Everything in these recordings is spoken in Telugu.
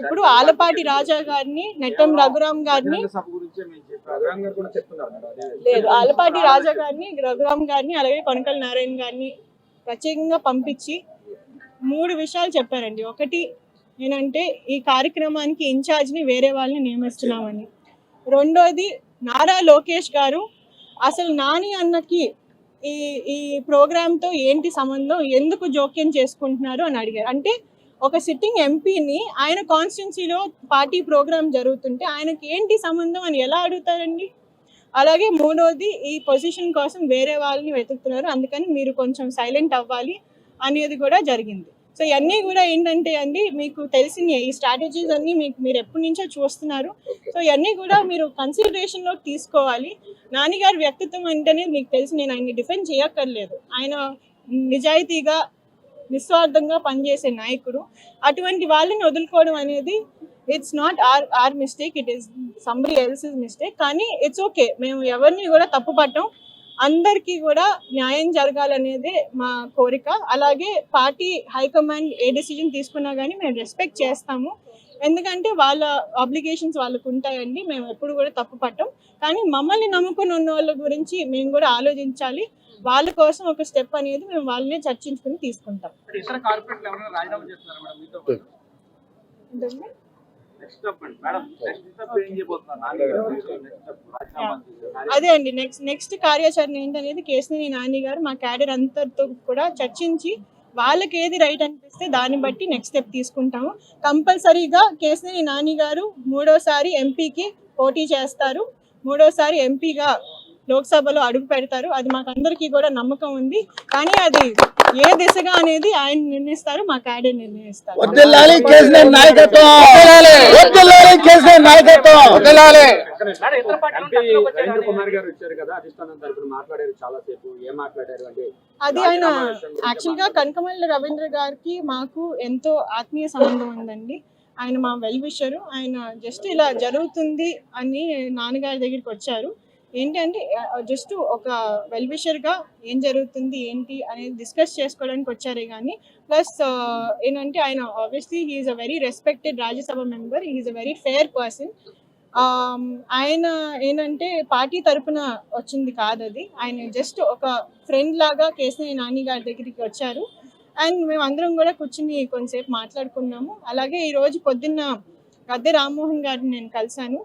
ఇప్పుడు ఆలపాటి రాజా గారిని, నెట్టం రఘురామ్ గారిని, లేదు ఆలపాటి రాజా గారిని, రఘురామ్ గారిని, అలాగే కొనకల్ నారాయణ గారిని ప్రత్యేకంగా పంపించి 3 విషయాలు చెప్పారండి. ఒకటి ఏంటంటే ఈ కార్యక్రమానికి ఇన్ఛార్జ్ని వేరే వాళ్ళని నియమిస్తున్నామని. రెండోది నారా లోకేష్ గారు అసలు నాని అన్నకి ఈ ఈ ప్రోగ్రామ్తో ఏంటి సంబంధం, ఎందుకు జోక్యం చేసుకుంటున్నారు అని అడిగారు. అంటే ఒక సిట్టింగ్ ఎంపీని ఆయన కాన్స్టిట్యున్సీలో పార్టీ ప్రోగ్రామ్ జరుగుతుంటే ఆయనకి ఏంటి సంబంధం అని ఎలా అడుగుతారండి? అలాగే మూడోది ఈ పొజిషన్ కోసం వేరే వాళ్ళని వెతుకుతున్నారు, అందుకని మీరు కొంచెం సైలెంట్ అవ్వాలి అనేది కూడా జరిగింది. సో ఇవన్నీ కూడా ఏంటంటే అండి, మీకు తెలిసిన ఈ స్ట్రాటజీస్ అన్నీ మీరు ఎప్పటి నుంచో చూస్తున్నారు. సో ఇవన్నీ కూడా మీరు కన్సిడరేషన్లోకి తీసుకోవాలి. నాన్నగారి వ్యక్తిత్వం అంటేనే మీకు తెలిసి, నేను ఆయన్ని డిఫెండ్ చేయక్కర్లేదు. ఆయన నిజాయితీగా నిస్వార్థంగా పనిచేసే నాయకుడు. అటువంటి వాళ్ళని వదులుకోవడం అనేది it's not our mistake, it is somebody else's mistake. కానీ ఇట్స్ ఓకే, మేము ఎవరిని కూడా తప్పు పట్టం. అందరికీ కూడా న్యాయం జరగాలనేదే మా కోరిక. అలాగే పార్టీ హైకమాండ్ ఏ డెసిజన్ తీసుకున్నా కానీ మేము రెస్పెక్ట్ చేస్తాము. ఎందుకంటే వాళ్ళ ఆబ్లిగేషన్స్ వాళ్ళకు ఉంటాయండి, మేము ఎప్పుడు కూడా తప్పు పట్టం. కానీ మమ్మల్ని నమ్ముకుని ఉన్న వాళ్ళ గురించి మేము కూడా ఆలోచించాలి. వాళ్ళ కోసం ఒక స్టెప్ అనేది మేము వాళ్ళనే చర్చించుకుని తీసుకుంటాం. అదే అండి, నెక్స్ట్ కార్యాచరణ ఏంటనేది కేశినేని నాని గారు మా క్యాడర్ అంతటితో కూడా చర్చించి వాళ్ళకి ఏది రైట్ అనిపిస్తే దాన్ని బట్టి నెక్స్ట్ స్టెప్ తీసుకుంటాము. కంపల్సరీగా కేశినేని నాని గారు 3వ సారి ఎంపీకి పోటీ చేస్తారు, 3వ సారి ఎంపీగా లోక్సభలో అడుగు పెడతారు. అది మాకు అందరికీ కూడా నమ్మకం ఉంది. కానీ అది ఏ దిశగా అనేది ఆయన నిర్ణయిస్తారు, మా క్యాడర్ నిర్ణయిస్తారు. అది ఆయన యాక్చువల్ గా కనకమల్లి రవీంద్ర గారికి మాకు ఎంతో ఆత్మీయ సంబంధం ఉందండి. ఆయన మా వెల్ విషరు. ఆయన జస్ట్ ఇలా జరుగుతుంది అని నాన్నగారి దగ్గరికి వచ్చారు. ఏంటి అంటే జస్ట్ ఒక వెల్ విషర్గా ఏం జరుగుతుంది ఏంటి అనేది డిస్కస్ చేసుకోవడానికి వచ్చారే కానీ, ప్లస్ ఏంటంటే ఆయన obviously he's a very respected Rajya Sabha member, he's a very fair person. ఆయన ఏంటంటే పార్టీ తరఫున వచ్చింది కాదు అది, ఆయన జస్ట్ ఒక ఫ్రెండ్ లాగా కేశినేని నాని గారి దగ్గరికి వచ్చారు. అండ్ మేము అందరం కూడా కూర్చుని కొంతసేపు మాట్లాడుకున్నాము. అలాగే ఈరోజు పొద్దున్న గద్దె రామ్మోహన్ గారిని నేను కలిశాను.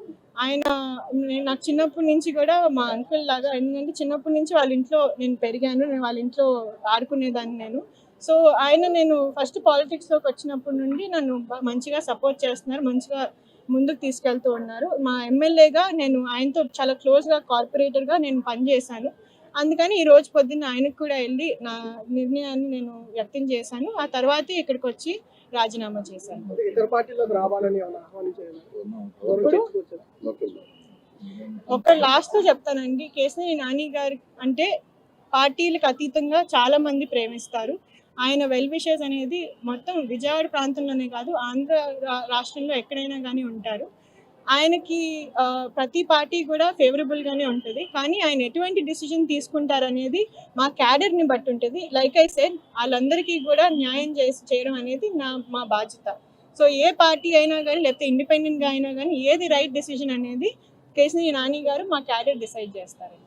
ఆయన నాకు చిన్నప్పటి నుంచి కూడా మా అంకుల్ లాగా, ఎందుకంటే చిన్నప్పటి నుంచి వాళ్ళ ఇంట్లో నేను పెరిగాను, నేను వాళ్ళ ఇంట్లో ఆడుకునేదాన్ని నేను. సో ఆయన నేను ఫస్ట్ పాలిటిక్స్లోకి వచ్చినప్పటి నుండి నన్ను మంచిగా సపోర్ట్ చేస్తున్నారు, మంచిగా ముందుకు తీసుకెళ్తూ ఉన్నారు. మా ఎమ్మెల్యేగా నేను ఆయనతో చాలా క్లోజ్గా కార్పొరేటర్గా నేను పనిచేశాను. అందుకని ఈరోజు పొద్దున్న ఆయనకు కూడా వెళ్ళి నా నిర్ణయాన్ని నేను వ్యక్తం చేశాను. ఆ తర్వాతే ఇక్కడికి వచ్చి రాజీనామా చేశాను. ఒక లాస్ట్ తో చెప్తానండి, కేశినేని నాని గారు అంటే పార్టీలకు అతీతంగా చాలా మంది ప్రేమిస్తారు. ఆయన వెల్ విషెస్ అనేది మొత్తం విజయవాడ ప్రాంతంలోనే కాదు, ఆంధ్ర రాష్ట్రంలో ఎక్కడైనా కానీ ఉంటారు. ఆయనకి ప్రతి పార్టీ కూడా ఫేవరబుల్గానే ఉంటుంది. కానీ ఆయన ఎటువంటి డిసిజన్ తీసుకుంటారనేది మా క్యాడర్ని బట్టి ఉంటుంది. లైక్ ఐ సెడ్, వాళ్ళందరికీ కూడా న్యాయం చేయడం అనేది మా బాధ్యత. సో ఏ పార్టీ అయినా కానీ, లేకపోతే ఇండిపెండెంట్గా అయినా కానీ, ఏది రైట్ డిసిజన్ అనేది కేశినేని నాని గారు మా క్యాడర్ డిసైడ్ చేస్తారు.